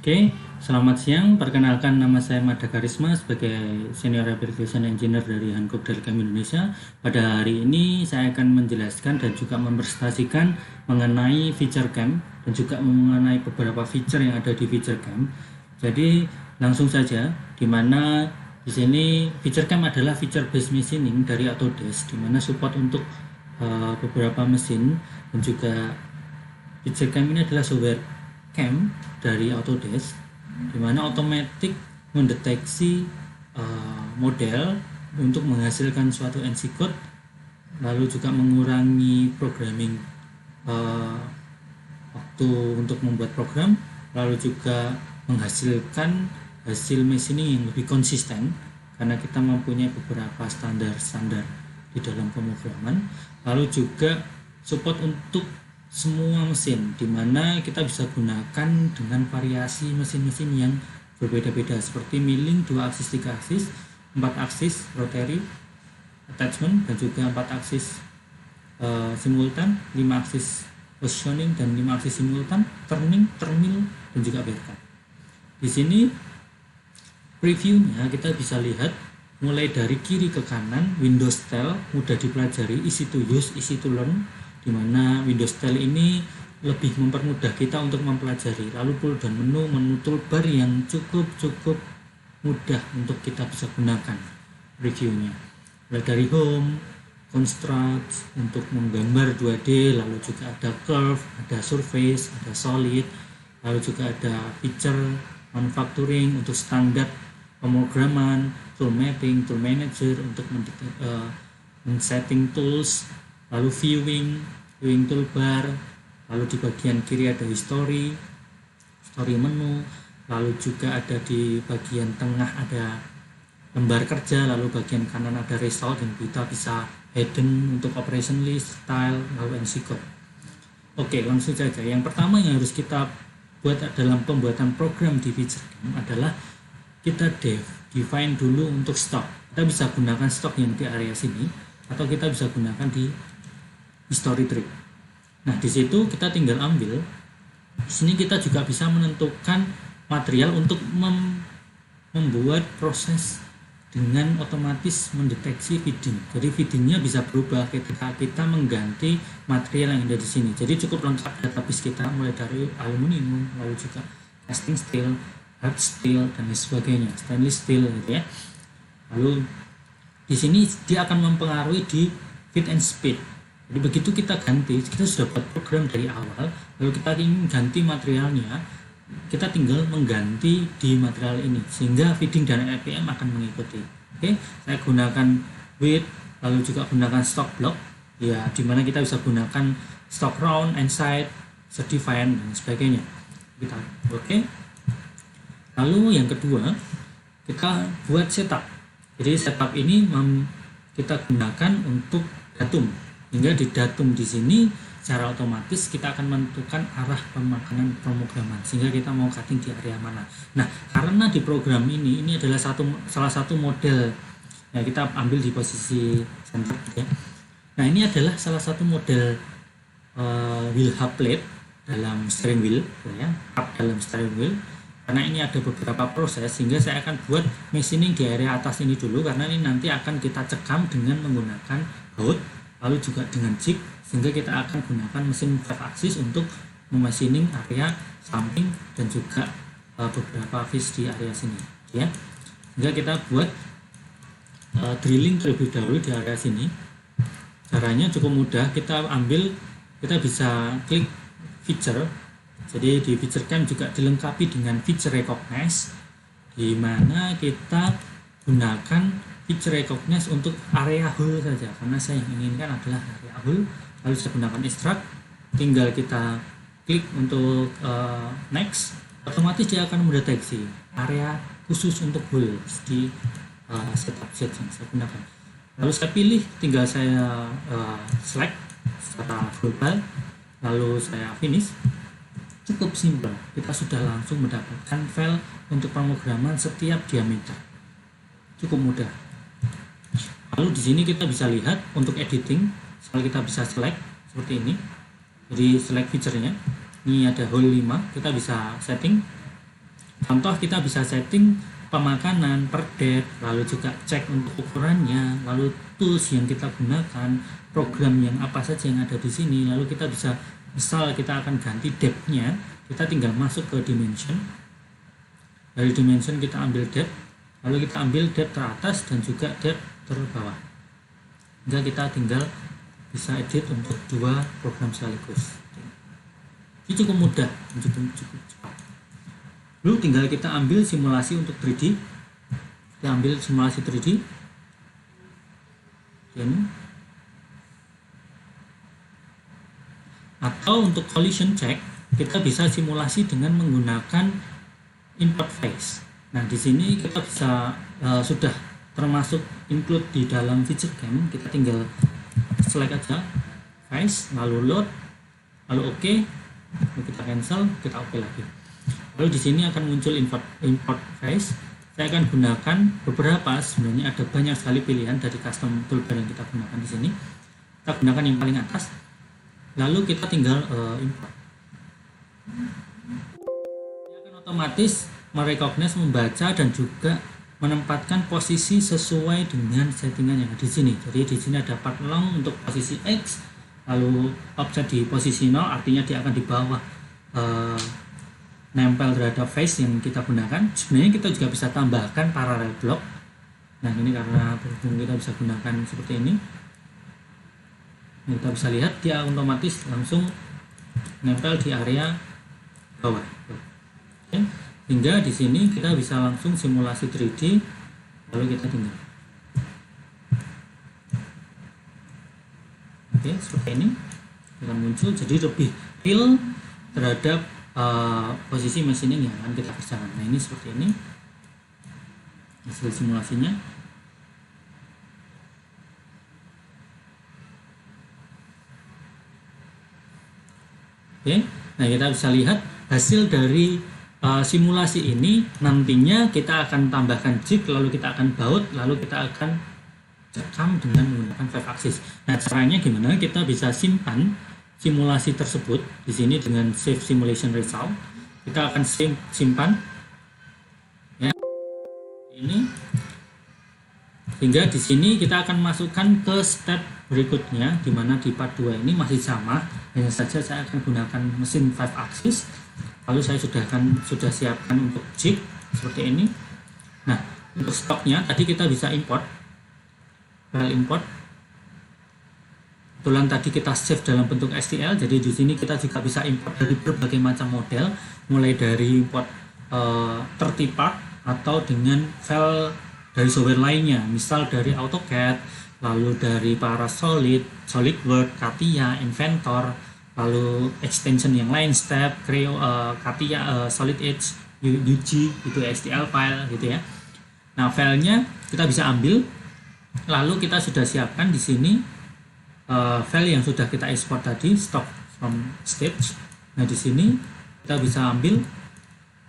Oke, selamat siang. Perkenalkan, nama saya Mada Karisma sebagai Senior Application Engineer dari Hankook Delcam Indonesia. Pada hari ini saya akan menjelaskan dan juga mempresentasikan mengenai feature cam dan juga mengenai beberapa feature yang ada di feature cam. Jadi langsung saja, di mana di sini feature cam adalah feature based machining dari Autodesk, di mana support untuk beberapa mesin, dan juga feature cam ini adalah software cam dari Autodesk, di mana otomatis mendeteksi model untuk menghasilkan suatu NC code, lalu juga mengurangi programming waktu untuk membuat program, lalu juga menghasilkan hasil machining yang lebih konsisten karena kita mempunyai beberapa standar di dalam pemrograman, lalu juga support untuk semua mesin, di mana kita bisa gunakan dengan variasi mesin-mesin yang berbeda-beda seperti milling 2 aksis, 3 aksis, 4 aksis rotary attachment, dan juga 4 aksis simultan, 5 aksis positioning, dan 5 aksis simultan, turning, termil, dan juga berkat. Di sini previewnya kita bisa lihat mulai dari kiri ke kanan. Windows Style mudah dipelajari, easy to use, easy to learn, di mana Windows Style ini lebih mempermudah kita untuk mempelajari. Lalu pull down menu toolbar yang cukup mudah untuk kita bisa gunakan reviewnya. Mulai dari home, construct untuk menggambar 2D, lalu juga ada curve, ada surface, ada solid, lalu juga ada feature manufacturing untuk standar pemrograman, tool mapping, tool manager untuk setting tools, lalu viewing toolbar, lalu di bagian kiri ada history menu, lalu juga ada di bagian tengah ada lembar kerja, lalu bagian kanan ada result, dan kita bisa hidden untuk operation list, style, lalu NC code. Oke, langsung saja. Yang pertama yang harus kita buat dalam pembuatan program di feature cam adalah kita define dulu untuk stock. Kita bisa gunakan stock yang di area sini, atau kita bisa gunakan di history tree. Nah, di situ kita tinggal ambil. Di sini kita juga bisa menentukan material untuk membuat proses dengan otomatis mendeteksi feeding. Jadi feedingnya bisa berubah ketika kita mengganti material yang ada di sini. Jadi cukup lengkap database kita, mulai dari aluminium, lalu juga casting steel, hard steel, dan sebagainya, stainless steel, gitu ya. Lalu di sini dia akan mempengaruhi di fit and speed. Jadi begitu kita ganti, kita sudah buat program dari awal, lalu kita ingin ganti materialnya, kita tinggal mengganti di material ini, sehingga feeding dan RPM akan mengikuti. Oke, saya gunakan width, lalu juga gunakan stock block, ya, dimana kita bisa gunakan stock round, inside, certified, dan sebagainya. Oke. Lalu yang kedua, kita buat setup. Jadi setup ini kita gunakan untuk datum. Hingga di datum di sini secara otomatis kita akan menentukan arah pemakanan pemrograman, sehingga kita mau cutting di area mana. Nah, karena di program ini adalah salah satu model ya, kita ambil di posisi center ya. Nah, ini adalah salah satu model wheel hub plate dalam steering wheel ya, hub dalam steering wheel. Karena ini ada beberapa proses, sehingga saya akan buat machining di area atas ini dulu, karena ini nanti akan kita cekam dengan menggunakan baut, lalu juga dengan jig, sehingga kita akan gunakan mesin 5 axis untuk memachining area samping dan juga beberapa face di area sini ya. Sehingga kita buat drilling terlebih dahulu di area sini. Caranya cukup mudah, kita bisa klik feature. Jadi di feature cam juga dilengkapi dengan feature recognize, di mana kita gunakan feature recognize untuk area hole saja, karena saya yang inginkan adalah area hole. Lalu saya gunakan extract, tinggal kita klik untuk next, otomatis dia akan mendeteksi area khusus untuk hole di setup set yang saya gunakan. Lalu saya pilih, tinggal saya select secara global, lalu saya finish. Cukup simpel, kita sudah langsung mendapatkan file untuk pemrograman setiap diameter. Cukup mudah. Lalu di sini kita bisa lihat untuk editing, kita bisa select seperti ini. Jadi select feature-nya. Ini ada hole 5, kita bisa setting Contoh, kita bisa setting pemakanan per date, lalu juga cek untuk ukurannya, lalu tools yang kita gunakan, program yang apa saja yang ada di sini. Lalu kita bisa, misal kita akan ganti depth-nya, kita tinggal masuk ke dimension. Dari dimension kita ambil depth, lalu kita ambil depth teratas dan juga depth terbawah. Hingga kita tinggal bisa edit untuk dua program sekaligus. Ini cukup mudah, cukup cepat. Lalu tinggal kita ambil simulasi untuk 3D. Kita ambil simulasi 3D. Ini. Atau untuk collision check, kita bisa simulasi dengan menggunakan import face. Nah, di sini kita bisa sudah termasuk include di dalam feature cam. Kita tinggal select aja face, lalu load, lalu OK, lalu kita cancel, kita OK lagi. Lalu di sini akan muncul import face. Saya akan gunakan beberapa, sebenarnya ada banyak sekali pilihan dari custom toolbar yang kita gunakan di sini. Kita gunakan yang paling atas. Lalu kita tinggal import. Dia akan otomatis merecognize, membaca dan juga menempatkan posisi sesuai dengan settingan yang ada di sini. Jadi di sini ada part long untuk posisi X, lalu offset di posisi 0, artinya dia akan di bawah nempel terhadap face yang kita gunakan. Sebenarnya kita juga bisa tambahkan parallel block. Nah, ini karena berhubung kita bisa gunakan seperti ini, kita bisa lihat dia otomatis langsung nempel di area bawah. Oke. Hingga di sini kita bisa langsung simulasi 3D, lalu kita tinggal. Oke, seperti ini akan muncul, jadi lebih real terhadap posisi machining yang akan kita kerjakan. Nah, ini seperti ini hasil simulasinya. Oke, nah kita bisa lihat hasil dari simulasi ini. Nantinya kita akan tambahkan jig, lalu kita akan baut, lalu kita akan rekam dengan menggunakan 5 axis. Nah, caranya gimana? Kita bisa simpan simulasi tersebut di sini dengan save simulation result. Kita akan simpan ya ini, hingga di sini kita akan masukkan ke step berikutnya, di mana di part 2 ini masih sama, hanya saja saya akan gunakan mesin 5 axis. Lalu saya sudah siapkan untuk jig seperti ini. Nah, untuk stoknya tadi kita bisa import, file import. Kebetulan tadi kita save dalam bentuk STL, jadi di sini kita juga bisa import dari berbagai macam model, mulai dari import 30 part atau dengan file dari software lainnya, misal dari AutoCAD, lalu dari Parasolid, SolidWorks, CATIA, Inventor, lalu extension yang lain, Step, Creo, CATIA, Solid Edge, UG, itu STL file gitu ya. Nah, filenya kita bisa ambil, lalu kita sudah siapkan di sini file yang sudah kita export tadi, stock from stage. Nah, di sini kita bisa ambil,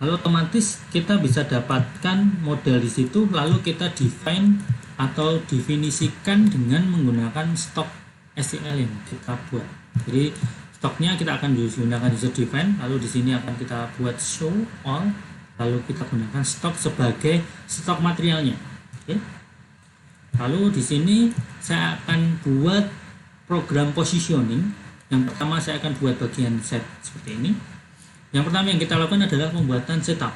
lalu otomatis kita bisa dapatkan model di situ, lalu kita define atau definisikan dengan menggunakan stock STL yang kita buat. Jadi stoknya kita akan gunakan user define, lalu di sini akan kita buat show all, lalu kita gunakan stok sebagai stok materialnya. Oke. Lalu di sini saya akan buat program positioning. Yang pertama saya akan buat bagian set seperti ini. Yang pertama yang kita lakukan adalah pembuatan setup.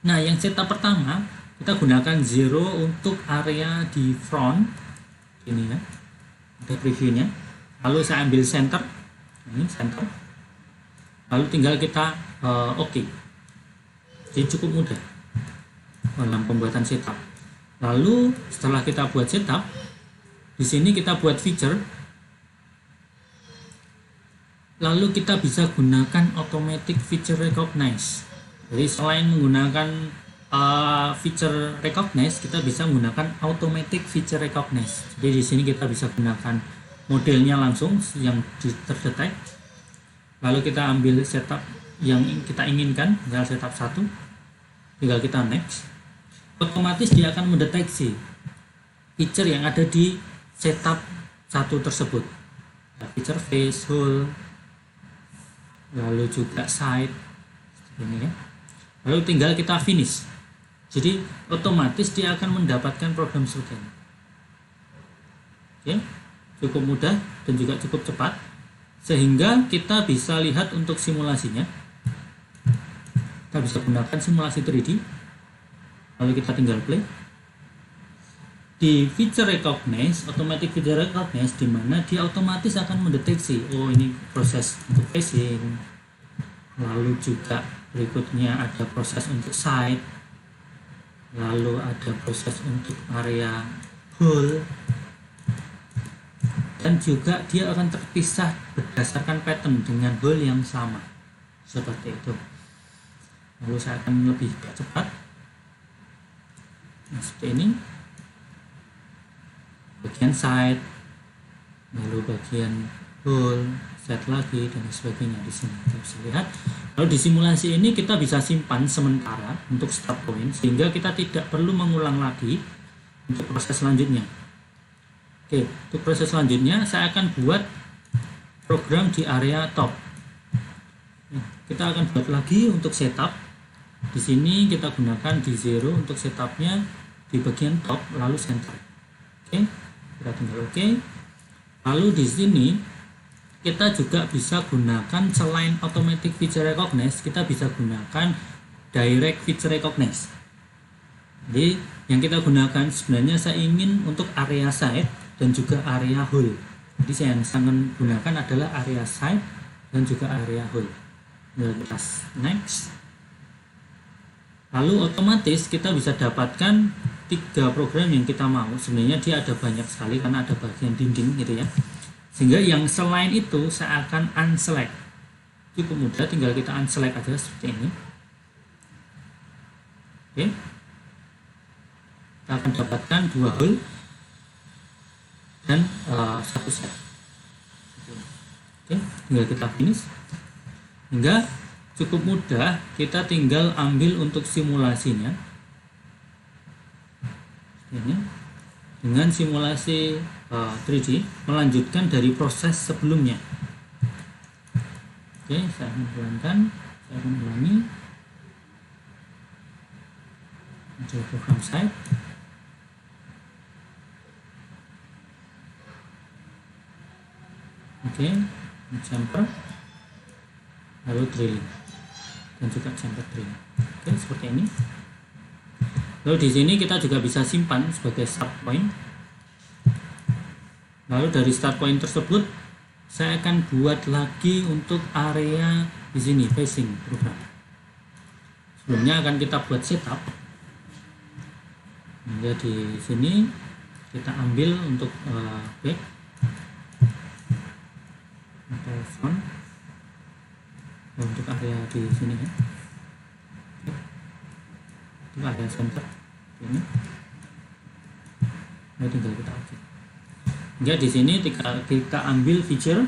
Nah, yang setup pertama kita gunakan 0 untuk area di front ini ya, ada previewnya. Lalu saya ambil center, ini center, lalu tinggal kita OK. Jadi cukup mudah dalam pembuatan setup. Lalu setelah kita buat setup, di sini kita buat feature. Lalu kita bisa gunakan automatic feature recognize. Jadi selain menggunakan feature recognize, kita bisa menggunakan automatic feature recognize. Jadi di sini kita bisa gunakan modelnya langsung yang terdetek. Lalu kita ambil setup yang kita inginkan, tinggal setup 1, tinggal kita next. Otomatis dia akan mendeteksi feature yang ada di setup 1 tersebut. Feature face, hole, lalu juga side ini ya. lalu tinggal kita finish. Jadi otomatis dia akan mendapatkan program studi. Oke, cukup mudah dan juga cukup cepat, sehingga kita bisa lihat untuk simulasinya. Kita bisa gunakan simulasi 3D, lalu kita tinggal play. Di feature recognize, automatic feature recognize, di mana dia otomatis akan mendeteksi, oh ini proses untuk facing, lalu juga berikutnya ada proses untuk side, lalu ada proses untuk area hole, dan juga dia akan terpisah berdasarkan pattern dengan hole yang sama, seperti itu. Lalu saya akan lebih cepat, nah, seperti ini, bagian side, lalu bagian hole, set lagi, dan sebagainya. Di sini kita bisa lihat. Lalu di simulasi ini kita bisa simpan sementara untuk start point, sehingga kita tidak perlu mengulang lagi untuk proses selanjutnya. Oke, untuk proses selanjutnya saya akan buat program di area top. Kita akan buat lagi untuk setup. Di sini kita gunakan D0 untuk setupnya di bagian top, lalu center. Oke, kita tinggal oke. Lalu di sini kita juga bisa gunakan, selain automatic feature recognize, kita bisa gunakan direct feature recognize. Jadi yang kita gunakan sebenarnya saya ingin untuk area side dan juga area hole. Jadi saya yang akan gunakan adalah area side dan juga area hole. Kita next. Lalu otomatis kita bisa dapatkan 3 program yang kita mau. Sebenarnya dia ada banyak sekali karena ada bagian dinding gitu ya. Sehingga yang selain itu saya akan unselect. Cukup mudah, tinggal kita unselect aja seperti ini. Oke. Kita akan dapatkan 2 hole dan 1 set. Oke, tinggal kita finish. Hingga cukup mudah, kita tinggal ambil untuk simulasinya ini dengan simulasi 3D, melanjutkan dari proses sebelumnya. Oke, saya akan ulangi untuk program site. Oke, chamfer, lalu drilling, dan juga chamfer drilling. Oke, seperti ini. Lalu di sini kita juga bisa simpan sebagai start point. Lalu dari start point tersebut saya akan buat lagi untuk area di sini facing program. Sebelumnya akan kita buat setup. Nah, di sini kita ambil untuk back atau front untuk area di sini ya. Itu area center ini. Nah, tinggal kita oke. Jadi di sini kita ambil feature,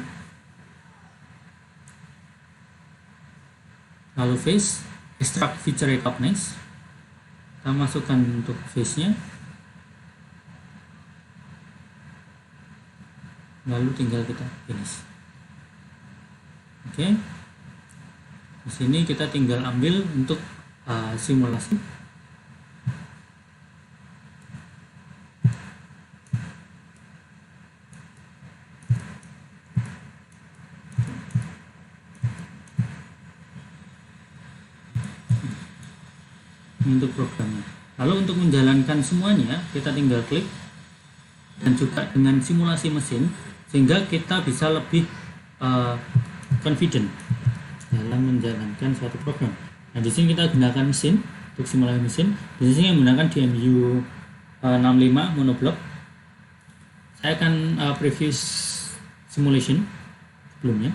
lalu face, extract feature recognize, kita masukkan untuk face nya, lalu tinggal kita finish. Oke, di sini kita tinggal ambil untuk simulasi. Untuk programnya. Lalu untuk menjalankan semuanya kita tinggal klik, dan juga dengan simulasi mesin, sehingga kita bisa lebih confident dalam menjalankan suatu program. Nah, di sini kita gunakan mesin untuk simulasi mesin. Di sini menggunakan DMU 65 monoblock. Saya akan preview simulation sebelumnya.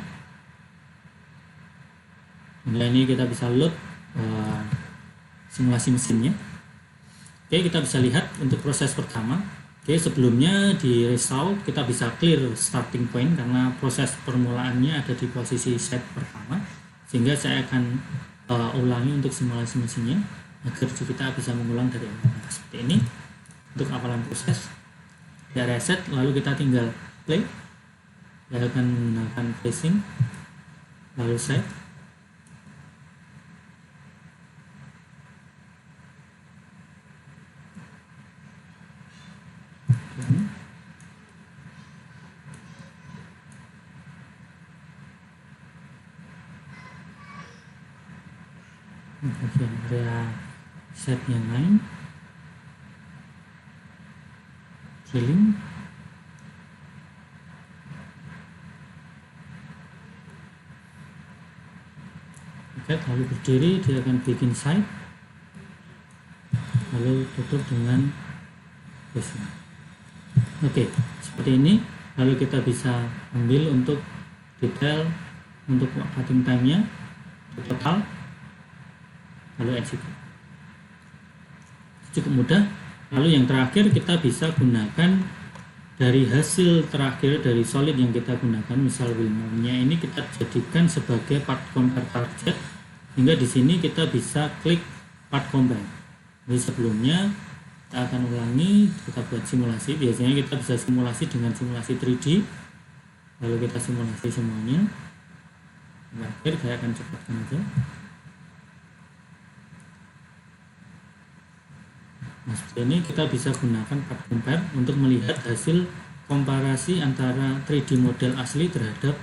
Nah, ini kita bisa load simulasi mesinnya. Oke, kita bisa lihat untuk proses pertama. Oke, sebelumnya di result kita bisa clear starting point karena proses permulaannya ada di posisi set pertama, sehingga saya akan ulangi untuk simulasi mesinnya agar kita bisa mengulang dari awal seperti ini. Untuk awalan proses kita reset, lalu kita tinggal play, lalu akan menggunakan facing, lalu save. bagian area set yang lain, drilling, oke, lalu berdiri dia akan bikin side, lalu tutup dengan facing. Oke, seperti ini. Lalu kita bisa ambil untuk detail, untuk cutting time-nya total, lalu execute. Cukup mudah. Lalu yang terakhir kita bisa gunakan dari hasil terakhir dari solid yang kita gunakan, misal wheelmount-nya ini kita jadikan sebagai part compare target, hingga di sini kita bisa klik part compare. Jadi sebelumnya kita akan ulangi, kita buat simulasi. Biasanya kita bisa simulasi dengan simulasi 3D, lalu kita simulasi semuanya. Terakhir saya akan cepatkan aja. Nah, seperti ini kita bisa gunakan part compare untuk melihat hasil komparasi antara 3D model asli terhadap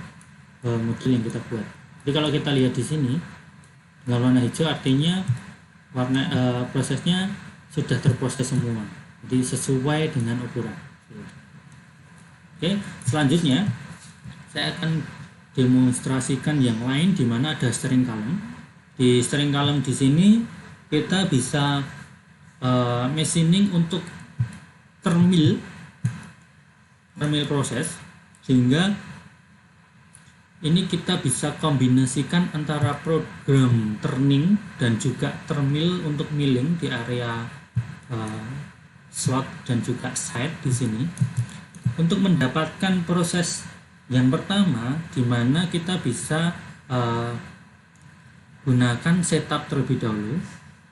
model yang kita buat. Jadi kalau kita lihat di sini dengan warna hijau artinya prosesnya sudah terproses semua, jadi sesuai dengan ukuran. Oke, selanjutnya saya akan demonstrasikan yang lain di mana ada steering column. Di steering column di sini kita bisa machining untuk termil proses, sehingga ini kita bisa kombinasikan antara program turning dan juga termil untuk milling di area slot dan juga side di sini, untuk mendapatkan proses yang pertama di mana kita bisa gunakan setup terlebih dahulu.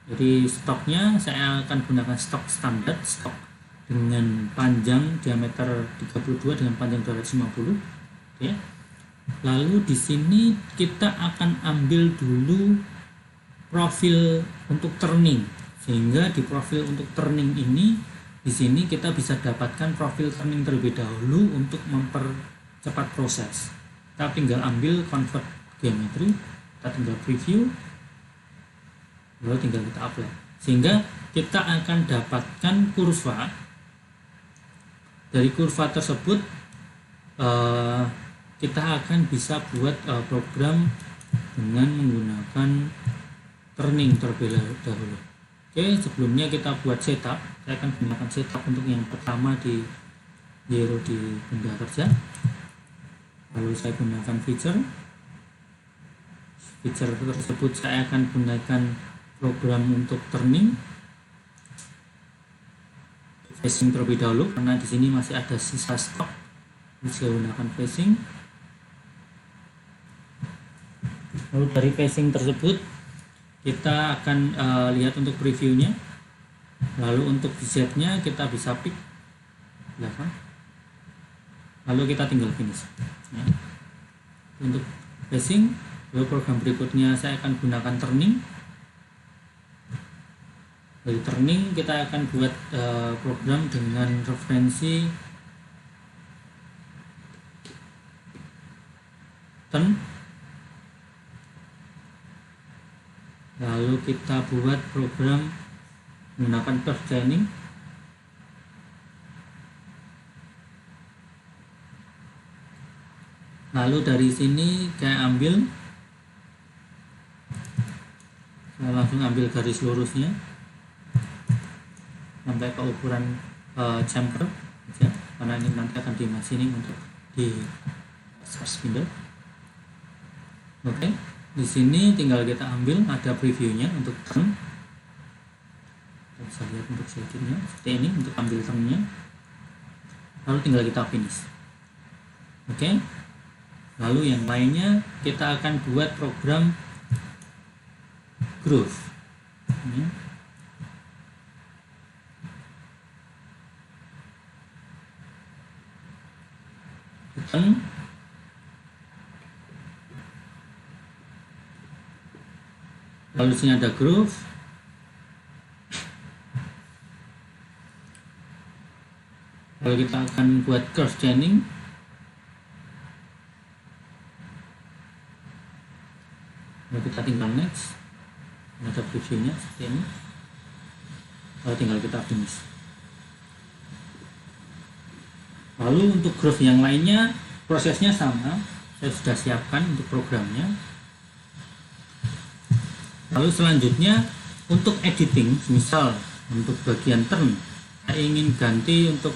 Jadi stoknya saya akan gunakan stok standar, stok dengan panjang diameter 32 dengan panjang 250, ya. Lalu di sini kita akan ambil dulu profil untuk turning, sehingga di profil untuk turning ini di sini kita bisa dapatkan profil turning terlebih dahulu untuk mempercepat proses. Kita tinggal ambil convert geometry, kita tinggal preview, lalu tinggal kita apply, sehingga kita akan dapatkan kurva. Dari kurva tersebut kita akan bisa buat program dengan menggunakan turning terlebih dahulu. Oke, sebelumnya kita buat setup. Saya akan gunakan setup untuk yang pertama di zero di benda kerja. Lalu saya gunakan feature tersebut saya akan gunakan program untuk turning, facing terlebih dahulu karena di sini masih ada sisa stok. Saya gunakan facing. Lalu dari facing tersebut kita akan lihat untuk previewnya. Lalu untuk Z-nya kita bisa pick belakang. Lalu kita tinggal finish. Ya. Untuk facing, lalu program berikutnya saya akan gunakan turning. Dari turning kita akan buat program dengan referensi turn. Lalu kita buat program menggunakan curve chaining. Lalu dari sini saya langsung ambil garis lurusnya sampai ke ukuran chamfer ya, karena ini nanti akan di machining untuk di source spindle. Oke. Di sini tinggal kita ambil, ada previewnya untuk turn. Kita bisa lihat untuk sedikitnya seperti ini untuk ambil turnnya. Lalu tinggal kita finish. Oke. Lalu yang lainnya kita akan buat program groove. Ini. Turn. Lalu di sini ada groove. Lalu kita akan buat curve chaining. Lalu kita tinggal next. ada previewnya seperti ini. Tinggal kita finish. Lalu untuk growth yang lainnya prosesnya sama, saya sudah siapkan untuk programnya. Lalu selanjutnya untuk editing, misal untuk bagian turn saya ingin ganti untuk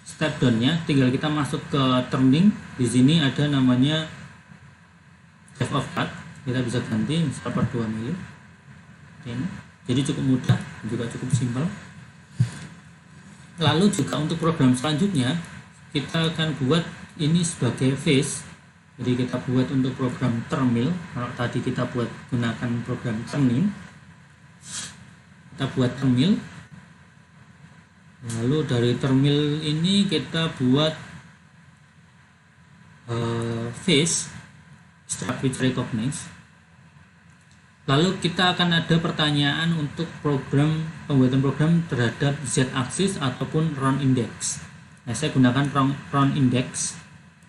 step down-nya, tinggal kita masuk ke turning. Di sini ada namanya depth of cut, kita bisa ganti misal per 2 mili. Ini jadi cukup mudah, juga cukup simpel. Lalu juga untuk program selanjutnya kita akan buat ini sebagai phase. Jadi kita buat untuk program termil. Kalau tadi kita buat gunakan program turning, kita buat termil. Lalu dari termil ini kita buat phase start with recognize. Lalu kita akan ada pertanyaan untuk pembuatan program terhadap z-axis ataupun round index. Nah, saya gunakan round index.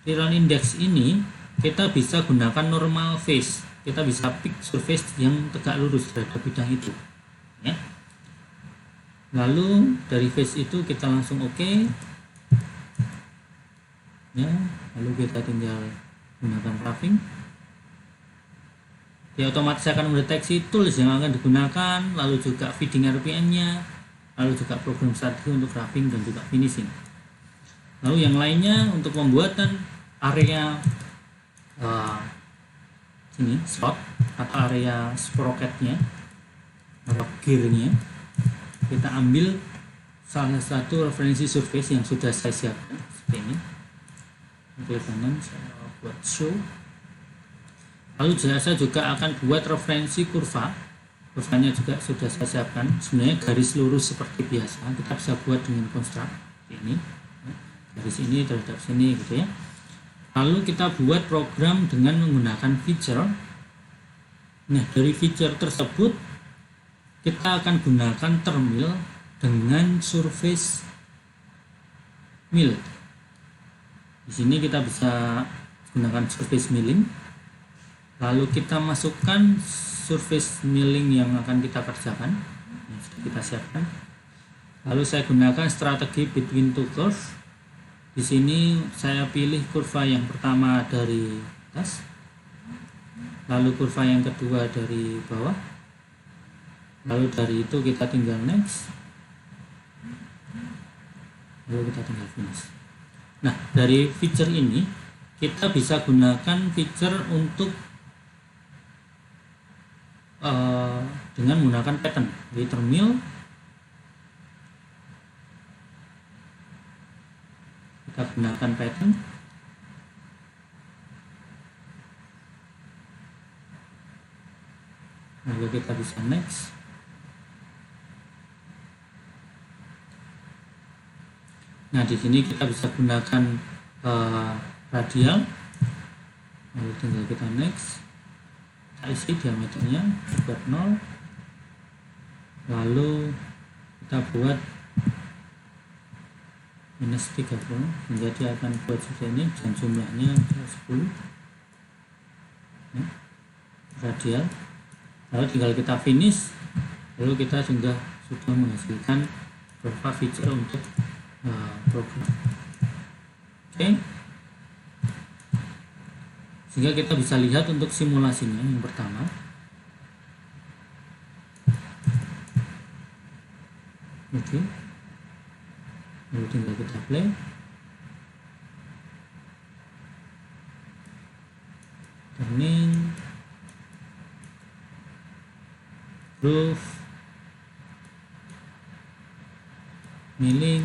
Di round index ini kita bisa gunakan normal face. Kita bisa pick surface yang tegak lurus terhadap bidang itu. Ya. Lalu dari face itu kita langsung OK. Ya, lalu kita tinggal gunakan roughing. Dia otomatis akan mendeteksi tools yang akan digunakan, lalu juga feeding RPM-nya, lalu juga program strategi untuk roughing dan juga finishing. Lalu yang lainnya untuk pembuatan area sini slot atau area sprocketnya atau gearnya, kita ambil salah satu referensi surface yang sudah saya siapkan seperti ini. Ambil kanan, saya buat show. Lalu saya juga akan buat referensi kurva. Kurvanya juga sudah saya siapkan. Sebenarnya garis lurus seperti biasa kita bisa buat dengan construct ini. Garis ini terhadap sini gitu ya. Lalu kita buat program dengan menggunakan feature. Nah, dari feature tersebut kita akan gunakan termil dengan surface mill. Di sini kita bisa gunakan surface milling. Lalu kita masukkan surface milling yang akan kita kerjakan. Yang sudah kita siapkan. Lalu saya gunakan strategi between two curve. Di sini saya pilih kurva yang pertama dari atas, lalu kurva yang kedua dari bawah, lalu dari itu kita tinggal next, lalu kita tinggal finish. Nah, dari feature ini kita bisa gunakan feature untuk dengan menggunakan pattern di termil. Kita gunakan pattern. Lalu kita bisa next. Nah, di sini kita bisa gunakan radial. Lalu tinggal kita next. Kita isi diameternya buat 0. Lalu kita buat minus 30, menjadi akan buat seperti ini dan jumlahnya 10 ya, radial. Lalu tinggal kita finish, lalu kita sudah menghasilkan beberapa feature untuk program. Oke. Sehingga kita bisa lihat untuk simulasinya. Yang pertama, oke. Lalu tinggal kita play. Turning, groove, milling,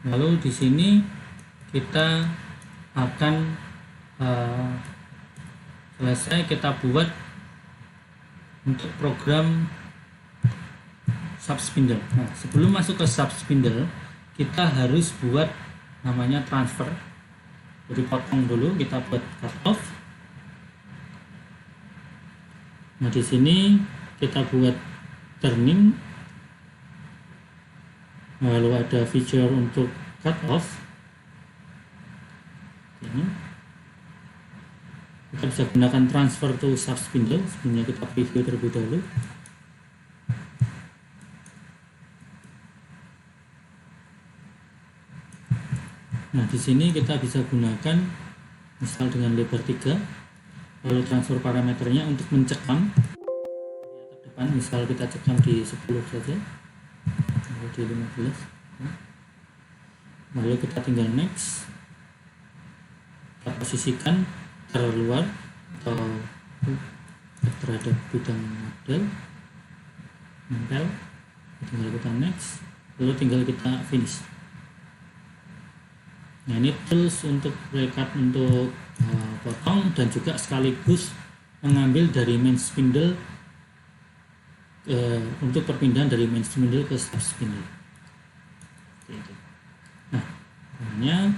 lalu di sini kita akan selesai kita buat untuk program sub spindle. Nah, sebelum masuk ke sub spindle kita harus buat namanya transfer. Jadi potong dulu, kita buat cut off. Nah, di sini kita buat turning, lalu ada feature untuk cut off. Ini kita bisa gunakan transfer to sub spindle. Sebelumnya kita preview terlebih dahulu. Nah, di sini kita bisa gunakan misal dengan lebar 3, lalu transfer parameternya untuk mencekam area terdepan. Misal kita cekam di 10 saja, lalu di 15, lalu kita tinggal next, kita posisikan terluar atau terhadap bidang model, nempel, tinggal kita next, lalu tinggal kita finish. Nah, ini tools untuk recut untuk potong dan juga sekaligus mengambil dari main spindle untuk perpindahan dari main spindle ke sub spindle. Nah,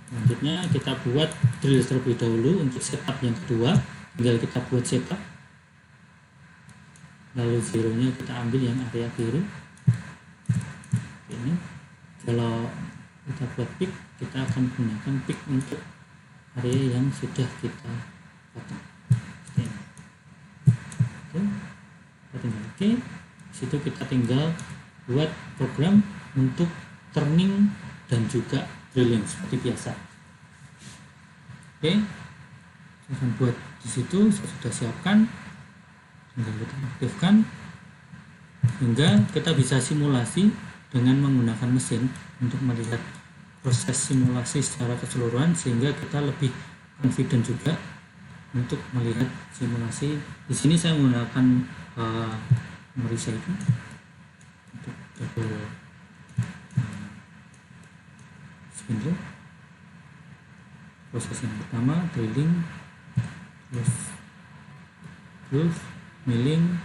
selanjutnya kita buat drill terlebih dahulu. Untuk setup yang kedua, tinggal kita buat setup, lalu zero-nya kita ambil yang area biru. Ini kalau kita buat pick, kita akan gunakan pick untuk area yang sudah kita potong. Oke, kita tinggal oke. Situ kita tinggal buat program untuk turning dan juga drilling seperti biasa. Oke, saya akan buat di situ. Saya sudah siapkan, tinggal kita aktifkan hingga kita bisa simulasi dengan menggunakan mesin untuk melihat proses simulasi secara keseluruhan, sehingga kita lebih confident juga untuk melihat simulasi. Di sini saya menggunakan Morisa itu untuk double spindle. Proses yang pertama drilling, terus groove, milling,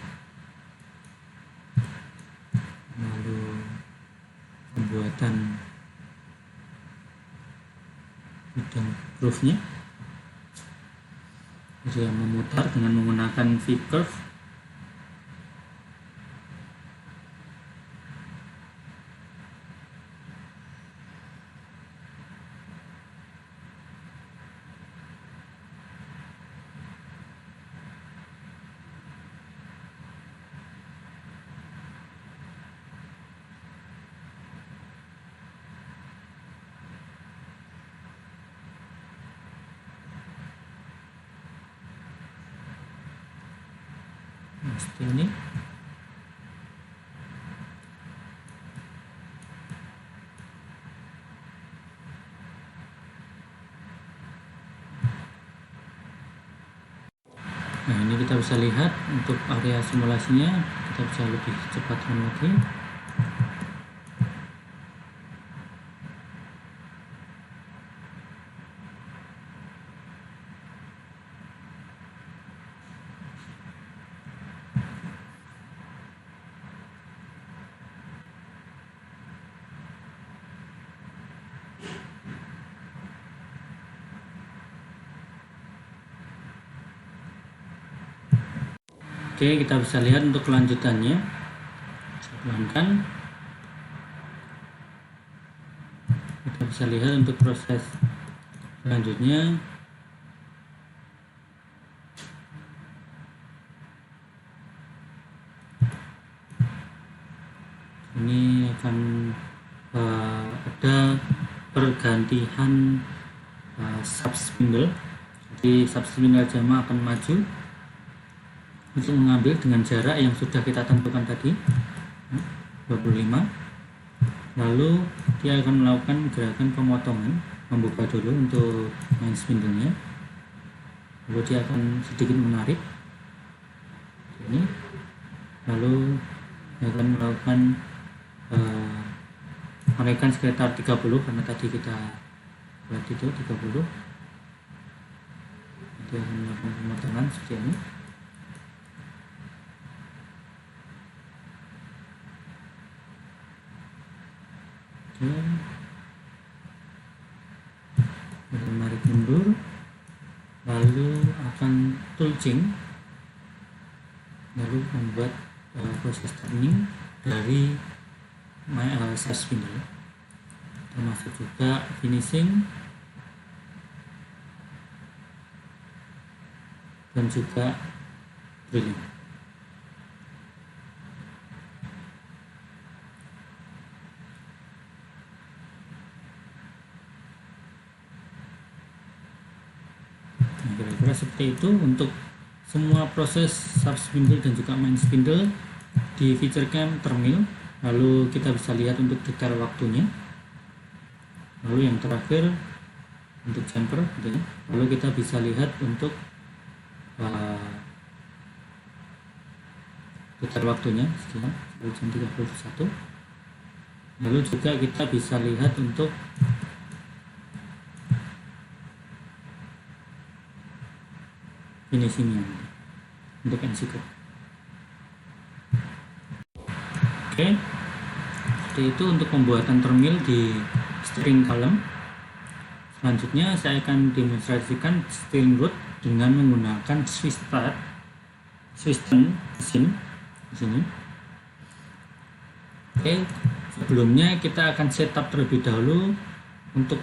lalu pembuatan bidang groove-nya, dia memutar dengan menggunakan V-curve. Seperti ini. Nah, ini kita bisa lihat untuk area simulasinya, kita bisa lebih cepat lagi. Oke, kita bisa lihat untuk kelanjutannya. Saya pelankan. Kita bisa lihat untuk proses selanjutnya. Ini akan ada pergantian sub spindle. Jadi sub spindle jama akan maju untuk mengambil dengan jarak yang sudah kita tentukan tadi, 25. Lalu dia akan melakukan gerakan pemotongan, membuka dulu untuk main spindle-nya, lalu dia akan sedikit menarik ini, lalu dia akan melakukan menaikkan sekitar 30 karena tadi kita buat itu 30. Dia akan melakukan pemotongan seperti ini. Menarik mundur, lalu akan tulcing, lalu membuat proses turning dari sub spindle, termasuk juga finishing dan juga drilling. Nah, kira-kira seperti itu untuk semua proses sub spindle dan juga main spindle di feature cam termil. Lalu kita bisa lihat untuk detail waktunya. Lalu yang terakhir untuk jumper, gitu ya. Lalu kita bisa lihat untuk detail waktunya sekian 10:31. Lalu juga kita bisa lihat untuk finishingnya untuk NC Code. Oke, seperti itu untuk pembuatan termil di steering column. Selanjutnya saya akan demonstrasikan steering rod dengan menggunakan switch start, switch turn mesin di sini. Oke, sebelumnya kita akan setup terlebih dahulu untuk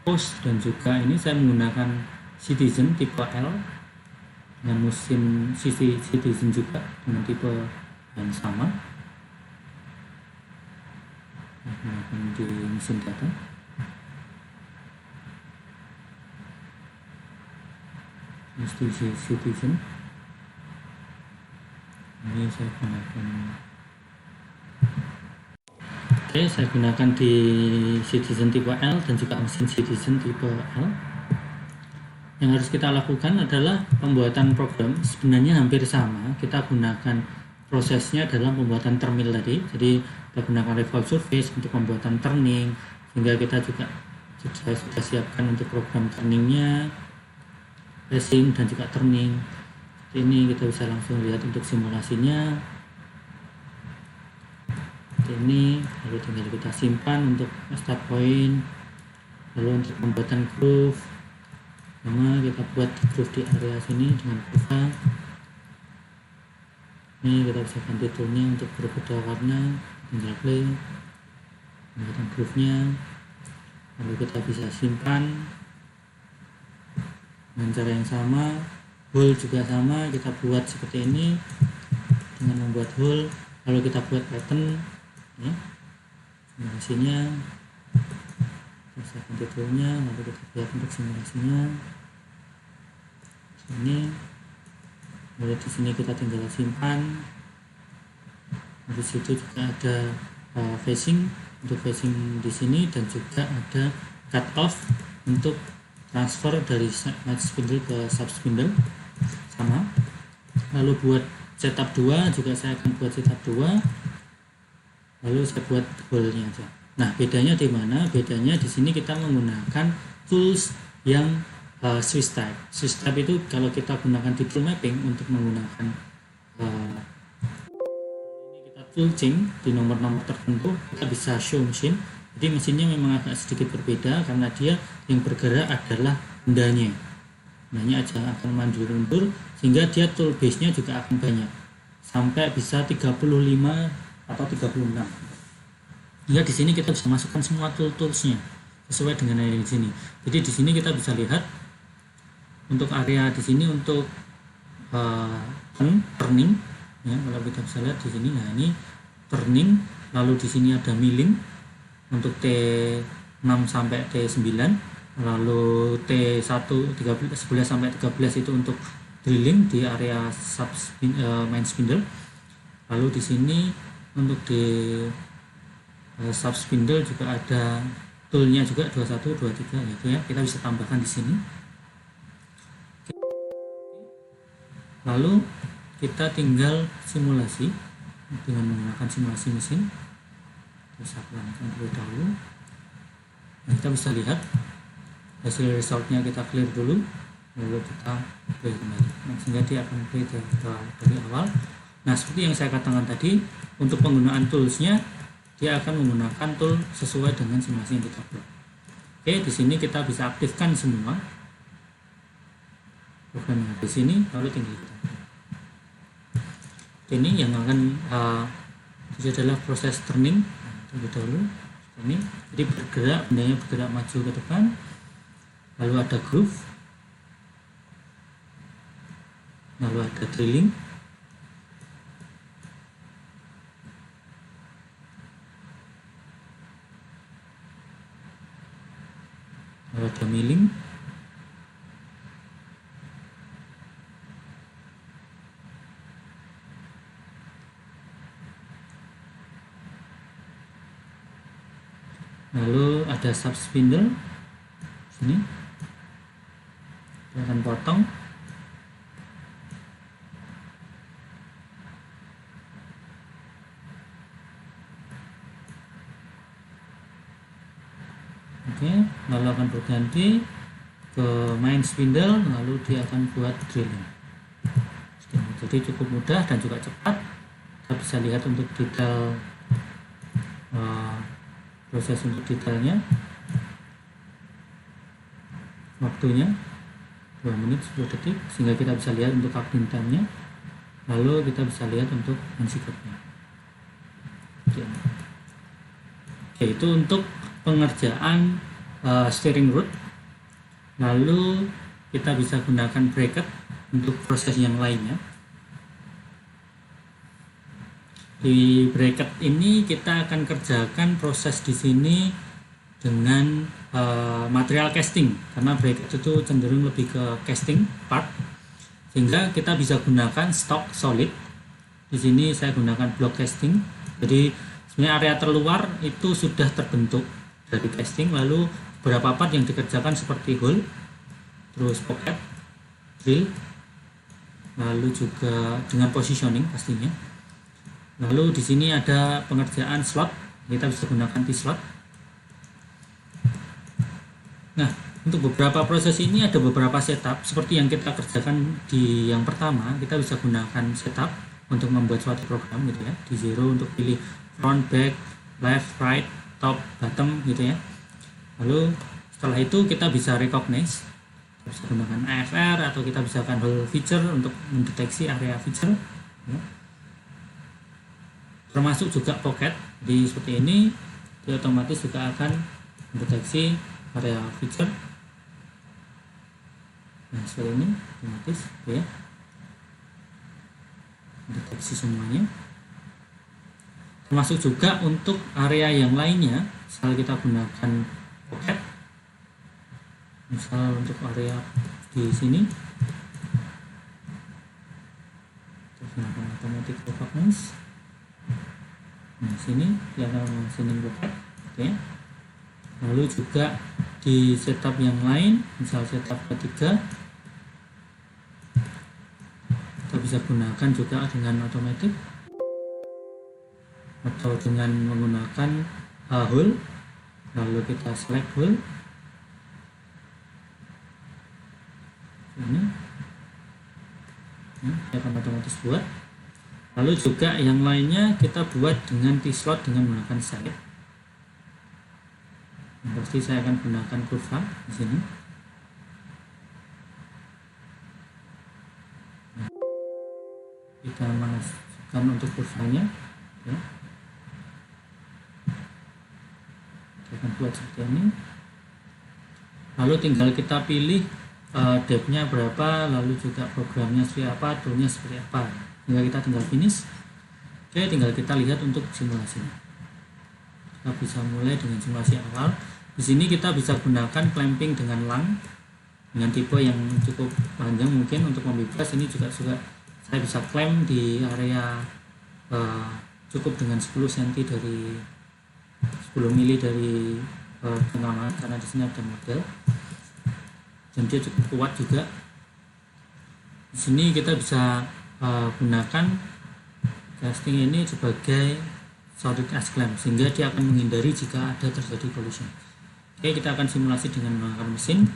post, dan juga ini saya menggunakan Citizen tipe L dengan mesin Citizen juga dengan tipe yang sama, menggunakan di mesin data. Citizen ini saya gunakan. Oke, saya gunakan di Citizen tipe L dan juga mesin Citizen tipe L. Yang harus kita lakukan adalah pembuatan program sebenarnya hampir sama. Kita gunakan prosesnya dalam pembuatan termil tadi. Jadi kita gunakan revolve surface untuk pembuatan turning, sehingga kita juga sudah siapkan untuk program turningnya, racing dan juga turning. Ini kita bisa langsung lihat untuk simulasinya. Ini lalu tinggal kita simpan untuk start point. Lalu untuk pembuatan groove, kita buat groove di area sini dengan kurva. Ini kita bisa ganti toolnya untuk berbeda warna, tinggal play pembuatan groove-nya. Lalu kita bisa simpan dengan cara yang sama. Hole juga sama, kita buat seperti ini dengan membuat hole. Lalu kita buat pattern ya, simulasinya. Kita ganti toolnya, lalu kita buat untuk simulasinya sini. Lalu di sini kita tinggal simpan. Di situ juga ada facing untuk facing di sini, dan juga ada cut off untuk transfer dari main spindle ke sub spindle sama. Lalu buat setup 2 juga saya akan buat setup 2. Lalu saya buat hole-nya aja. Nah, bedanya di mana? Bedanya di sini kita menggunakan tools yang switch type. Switch type itu kalau kita gunakan di tool mapping untuk menggunakan ini kita toolchain di nomor-nomor tertentu, kita bisa show machine. Jadi mesinnya memang agak sedikit berbeda karena dia yang bergerak adalah bendanya. Bendanya aja akan mundur, sehingga dia tool base-nya juga akan banyak. Sampai bisa 35 atau 36. Ya, di sini kita bisa masukkan semua toolsnya sesuai dengan area di sini. Jadi di sini kita bisa lihat untuk area di sini untuk turning ya, kalau kita bisa lihat di sini. Nah, ini turning, lalu di sini ada milling untuk T6 sampai T9, lalu T1 11 sampai 13 itu untuk drilling di area main spindle. Lalu di sini untuk di sub spindle juga ada toolnya juga 21, 23 gitu ya, kita bisa tambahkan di sini. Lalu kita tinggal simulasi dengan menggunakan simulasi mesin. Bisa pelankan terlebih dahulu. Nah, kita bisa lihat hasil resultnya, kita clear dulu, lalu kita play kembali. Nah, sehingga dia akan play dari awal. Nah, seperti yang saya katakan tadi, untuk penggunaan toolsnya dia akan menggunakan tool sesuai dengan simulasi yang kita buat. Oke, di sini kita bisa aktifkan semua program yang di sini, lalu tinggal kita. ini yang akan ini adalah proses turning. Terlebih dahulu ini, jadi bergerak, bendanya bergerak maju ke depan, lalu ada groove, lalu ada drilling, lalu ada milling, lalu ada sub spindle sini, kita akan potong. Oke, lalu akan berganti ke main spindle, lalu dia akan buat drilling. Jadi cukup mudah dan juga cepat. Kita bisa lihat untuk detail proses untuk detailnya, waktunya 2 menit 10 detik, sehingga kita bisa lihat untuk update time-nya, lalu kita bisa lihat untuk handsikotnya. Oke, itu untuk pengerjaan steering rod. Lalu kita bisa gunakan bracket untuk proses yang lainnya. Di bracket ini kita akan kerjakan proses di sini dengan material casting, karena bracket itu cenderung lebih ke casting part, sehingga kita bisa gunakan stock solid. Di sini saya gunakan block casting. Jadi sebenarnya area terluar itu sudah terbentuk dari casting, lalu beberapa part yang dikerjakan seperti hole, terus pocket, drill, lalu juga dengan positioning pastinya. Lalu di sini ada pengerjaan slot, kita bisa gunakan T-slot. Nah, untuk beberapa proses ini ada beberapa setup, seperti yang kita kerjakan di yang pertama, kita bisa gunakan setup untuk membuat suatu program gitu ya. Di zero untuk pilih front, back, left, right, top, bottom gitu ya. Lalu setelah itu kita bisa recognize, kita bisa gunakan AFR atau kita bisa gunakan whole feature untuk mendeteksi area feature ya. Termasuk juga pocket, di seperti ini dia otomatis juga akan mendeteksi area feature. Nah seperti ini otomatis ya, mendeteksi semuanya. Termasuk juga untuk area yang lainnya, misal kita gunakan pocket, misal untuk area di sini kita gunakan automatic recognize. Nah sini dia akan sini pocket ya. Lalu juga di setup yang lain, misal setup ketiga, kita bisa gunakan juga dengan automatic atau dengan menggunakan hole. Lalu kita select hole ini, dia akan otomatis buat. Lalu juga yang lainnya kita buat dengan T-slot dengan menggunakan side. Pasti saya akan gunakan kurva di sini. Kita masukkan untuk kurvanya ya. Kita akan buat seperti ini. Lalu tinggal kita pilih depth-nya berapa, lalu juga programnya seperti apa, toolnya seperti apa. Hingga kita tinggal finish. Oke, tinggal kita lihat untuk simulasinya. Kita bisa mulai dengan simulasi awal. Di sini kita bisa gunakan clamping dengan lang, dengan tipe yang cukup panjang mungkin untuk membebas. Ini juga saya bisa clamp di area cukup dengan 10 cm dari 10 mili dari tengah, karena di sini ada model dan dia cukup kuat juga. Di sini kita bisa gunakan casting ini sebagai solid edge clamp, sehingga dia akan menghindari jika ada terjadi collision. Oke, kita akan simulasi dengan menggunakan mesin.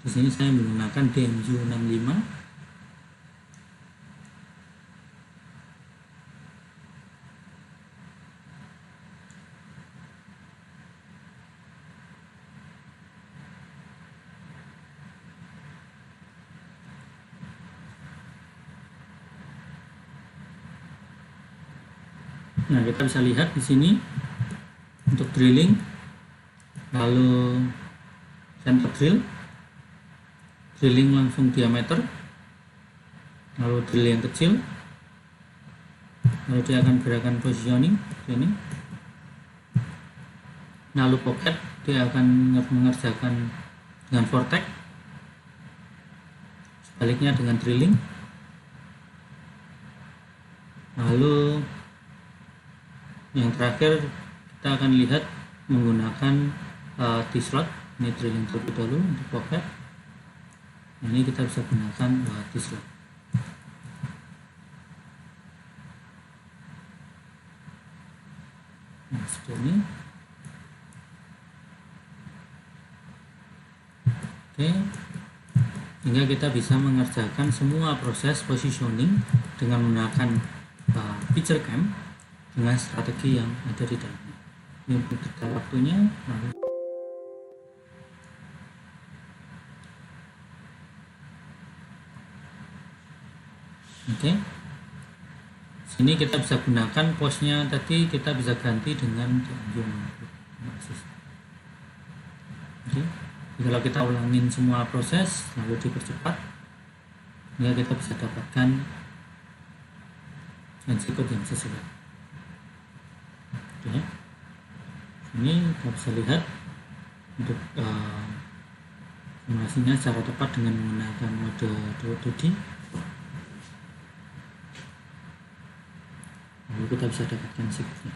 Di sini saya menggunakan DMU 65. Nah, kita bisa lihat di sini untuk drilling, lalu center drilling langsung diameter, lalu drill yang kecil, lalu dia akan gerakan positioning ini, lalu pocket dia akan mengerjakan dengan vortex, sebaliknya dengan drilling. Lalu yang terakhir kita akan lihat menggunakan T-slot. Ini drilling terlebih dahulu untuk pocket. Ini kita bisa gunakan T-slot. Nah, seperti ini. Oke, sehingga kita bisa mengerjakan semua proses positioning dengan menggunakan picture cam dengan strategi yang ada di dalamnya. Ini untuk detail waktunya. Oke, sini kita bisa gunakan pose-nya tadi, kita bisa ganti dengan aksis. Oke, kalau kita ulangin semua proses lalu dipercepat, sehingga kita bisa dapatkan execute yang sesuai. Oke, ini kita bisa lihat untuk simulasinya secara tepat dengan menggunakan mode 2D. Lalu kita bisa dapatkan siklusnya.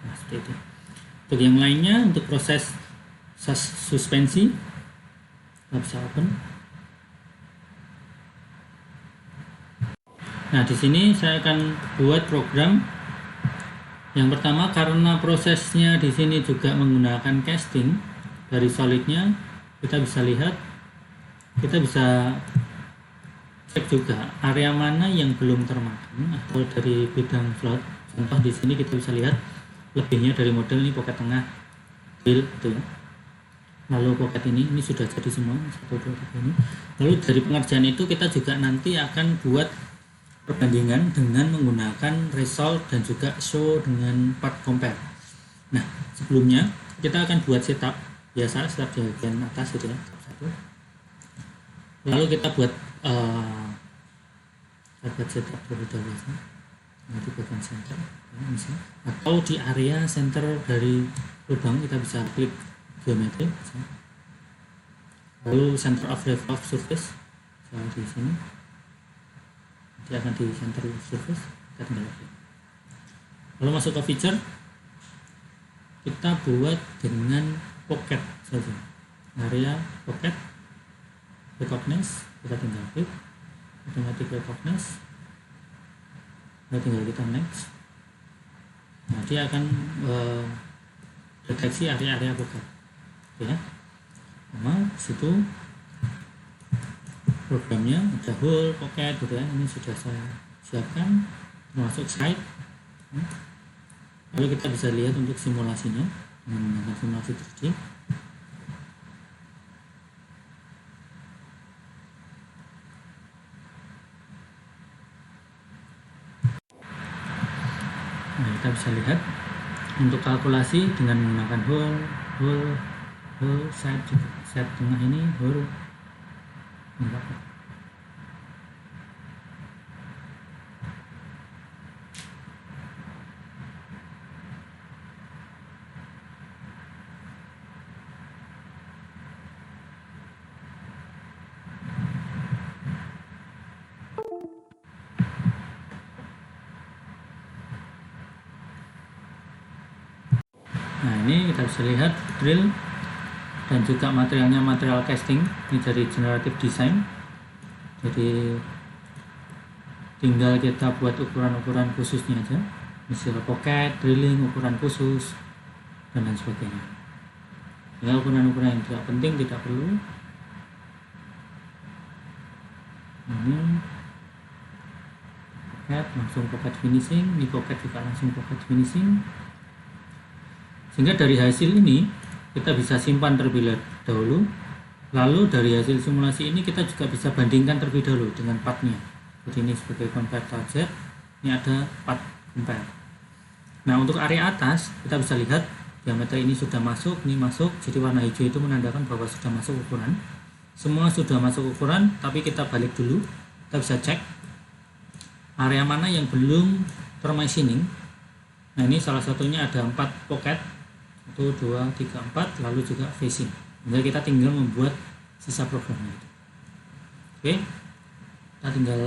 Nah, seperti itu. Untuk yang lainnya, untuk proses suspensi, kita bisa open. Nah, di sini saya akan buat program. Yang pertama, karena prosesnya di sini juga menggunakan casting dari solidnya, kita bisa lihat, kita bisa cek juga area mana yang belum termakan atau dari bidang float. Contoh di sini kita bisa lihat lebihnya dari model ini pocket tengah drill gitu ya. Lalu pocket ini sudah jadi semua 1, 2, 3 ini. Lalu dari pengerjaan itu kita juga nanti akan buat perbandingan dengan menggunakan result dan juga show dengan part compare. Nah, sebelumnya kita akan buat setup biasa, setup di bagian atas gitu ya, satu. Lalu kita buat setup terlebih dahulu di bagian center ya, misalnya. Atau di area center dari lubang kita bisa klik geometri misalnya. Lalu center of revolve surface di sini, nanti akan di center of surface, kita tinggal klik. Lalu masuk ke feature, kita buat dengan pocket saja, area pocket recognize, kita tinggal klik automatic recognize, kita tinggal kita next. Nah, dia akan deteksi area-area pocket ya. Nah, situ programnya ada hole pocket gitu ya, ini sudah saya siapkan termasuk side. Lalu kita bisa lihat untuk simulasinya dengan menggunakan simulasi 3D. Nah, kita bisa lihat untuk kalkulasi dengan menggunakan hole side juga, side tengah ini hole enggak. Nah, ini kita bisa lihat drill dan juga materialnya material casting ini dari generative design. Jadi tinggal kita buat ukuran-ukuran khususnya aja, misalnya pocket, drilling, ukuran khusus dan lain sebagainya. Ya, ukuran-ukuran yang tidak penting tidak perlu. Ini pocket langsung pocket finishing, ini pocket juga langsung pocket finishing. Sehingga dari hasil ini kita bisa simpan terlebih dahulu, lalu dari hasil simulasi ini kita juga bisa bandingkan terlebih dahulu dengan partnya. Jadi ini sebagai compare target, ini ada part compare. Nah, untuk area atas kita bisa lihat diameter ini sudah masuk, ini masuk, jadi warna hijau itu menandakan bahwa sudah masuk ukuran. Semua sudah masuk ukuran, tapi kita balik dulu, kita bisa cek area mana yang belum termachining. Nah, ini salah satunya ada 4 pocket, 1, 2, 3, 4, lalu juga facing. Jadi kita tinggal membuat sisa programnya. Oke, kita tinggal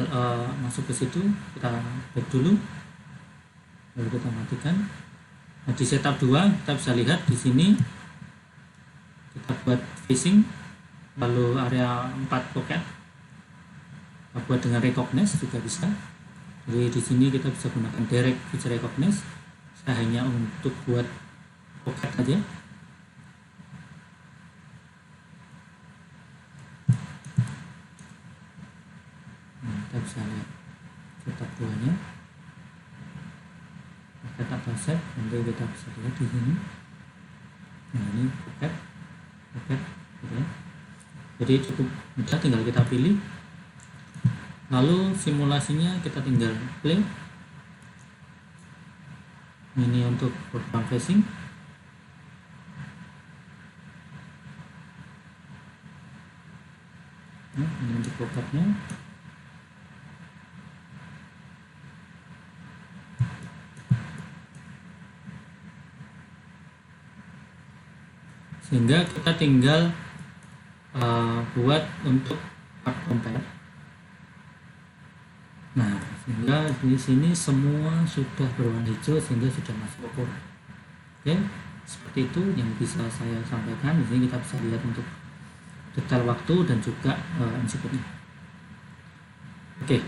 masuk ke situ, kita back dulu, lalu kita matikan. Nah, di setup 2 kita bisa lihat di sini kita buat facing, lalu area 4 pocket kita buat dengan recognize juga bisa. Jadi di sini kita bisa gunakan direct feature recognize. Saya hanya untuk buat pocket aja. Nah, kita bisa lihat setup 2 nya. Kita set, nanti kita bisa lihat di sini. Nah, ini pocket gitu ya. Jadi cukup mudah, tinggal kita pilih, lalu simulasinya kita tinggal play. Ini untuk program facing. Nah, ini untuk pocketnya. Sehingga kita tinggal buat untuk part compare. Nah, sehingga di sini semua sudah berwarna hijau sehingga sudah masuk ukuran. Oke, seperti itu yang bisa saya sampaikan. Di sini kita bisa lihat untuk detail waktu dan juga inputnya. Oke,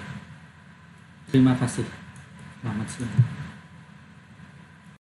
terima kasih. Selamat siang.